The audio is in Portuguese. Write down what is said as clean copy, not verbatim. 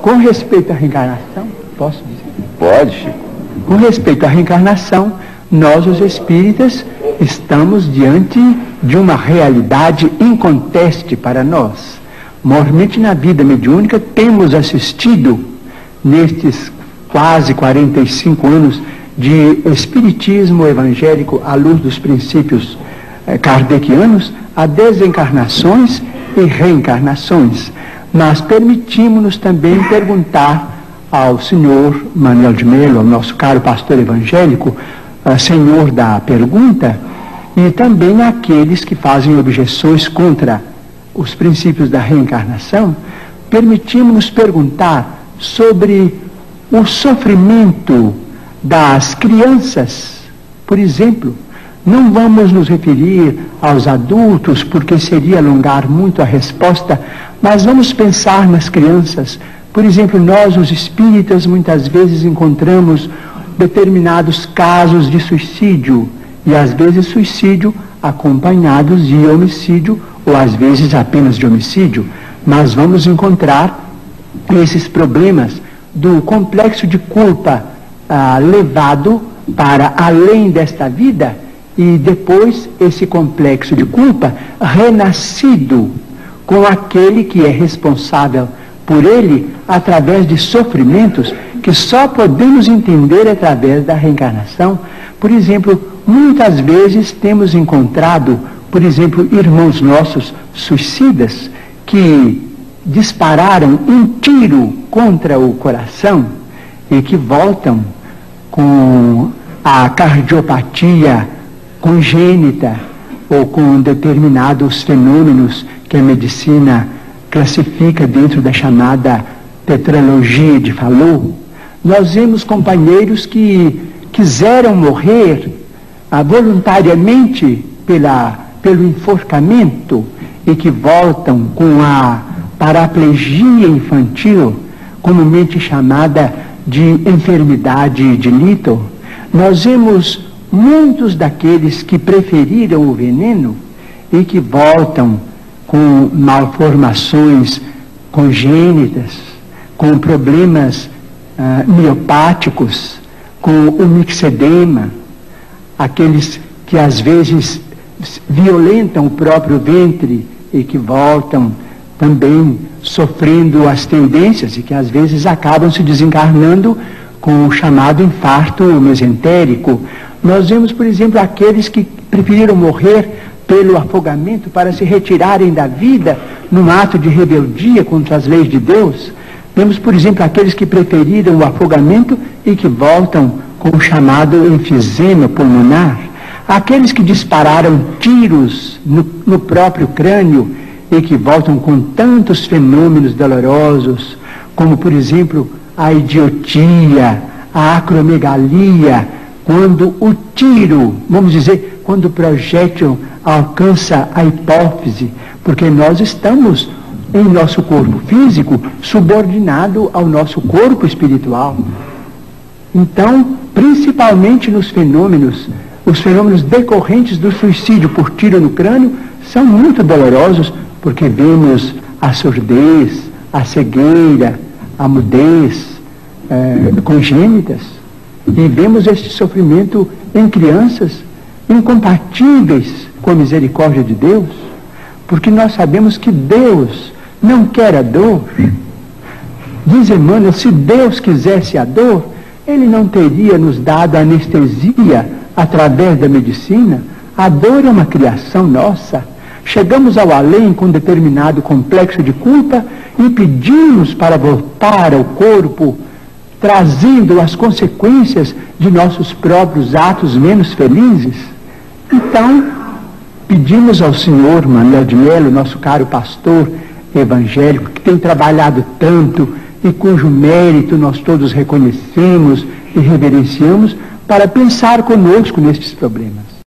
Com respeito à reencarnação, posso dizer? Pode. Com respeito à reencarnação, nós, os espíritas, estamos diante de uma realidade inconteste para nós. Mormente na vida mediúnica, temos assistido, nestes quase 45 anos de espiritismo evangélico à luz dos princípios kardecianos, a desencarnações e reencarnações. Mas permitimos-nos também perguntar ao senhor Manuel de Melo, ao nosso caro pastor evangélico, senhor da pergunta, e também àqueles que fazem objeções contra os princípios da reencarnação, permitimos-nos perguntar sobre o sofrimento das crianças. Por exemplo, não vamos nos referir aos adultos, porque seria alongar muito a resposta, mas vamos pensar nas crianças. Por exemplo, nós, os espíritas, muitas vezes encontramos determinados casos de suicídio, e às vezes suicídio acompanhados de homicídio, ou às vezes apenas de homicídio. Mas vamos encontrar esses problemas do complexo de culpa levado para além desta vida, e depois esse complexo de culpa renascido com aquele que é responsável por ele através de sofrimentos que só podemos entender através da reencarnação. Por exemplo, muitas vezes temos encontrado, por exemplo, irmãos nossos suicidas que dispararam um tiro contra o coração e que voltam com a cardiopatia congênita ou com determinados fenômenos que a medicina classifica dentro da chamada tetralogia de Fallot. Nós vemos companheiros que quiseram morrer voluntariamente pelo enforcamento e que voltam com a paraplegia infantil, comumente chamada de enfermidade de Little. Nós vemos muitos daqueles que preferiram o veneno e que voltam com malformações congênitas, com problemas miopáticos, com o mixedema, aqueles que às vezes violentam o próprio ventre e que voltam também sofrendo as tendências e que às vezes acabam se desencarnando com o chamado infarto mesentérico. Nós vemos, por exemplo, aqueles que preferiram morrer pelo afogamento para se retirarem da vida num ato de rebeldia contra as leis de Deus. Vemos, por exemplo, aqueles que preferiram o afogamento e que voltam com o chamado enfisema pulmonar. Aqueles que dispararam tiros no próprio crânio e que voltam com tantos fenômenos dolorosos, como, por exemplo, a idiotia, a acromegalia, quando o tiro, vamos dizer, quando o projétil alcança a hipófise, porque nós estamos em nosso corpo físico subordinado ao nosso corpo espiritual. Então, principalmente nos fenômenos, os fenômenos decorrentes do suicídio por tiro no crânio são muito dolorosos, porque vemos a surdez, a cegueira, a mudez congênitas, e vemos este sofrimento em crianças incompatíveis com a misericórdia de Deus, porque nós sabemos que Deus não quer a dor. Diz Emmanuel, se Deus quisesse a dor, Ele não teria nos dado anestesia através da medicina. A dor é uma criação nossa. Chegamos ao além com determinado complexo de culpa e pedimos para voltar ao corpo, trazendo as consequências de nossos próprios atos menos felizes. Então, pedimos ao senhor Manuel de Melo, nosso caro pastor evangélico, que tem trabalhado tanto e cujo mérito nós todos reconhecemos e reverenciamos, para pensar conosco nestes problemas.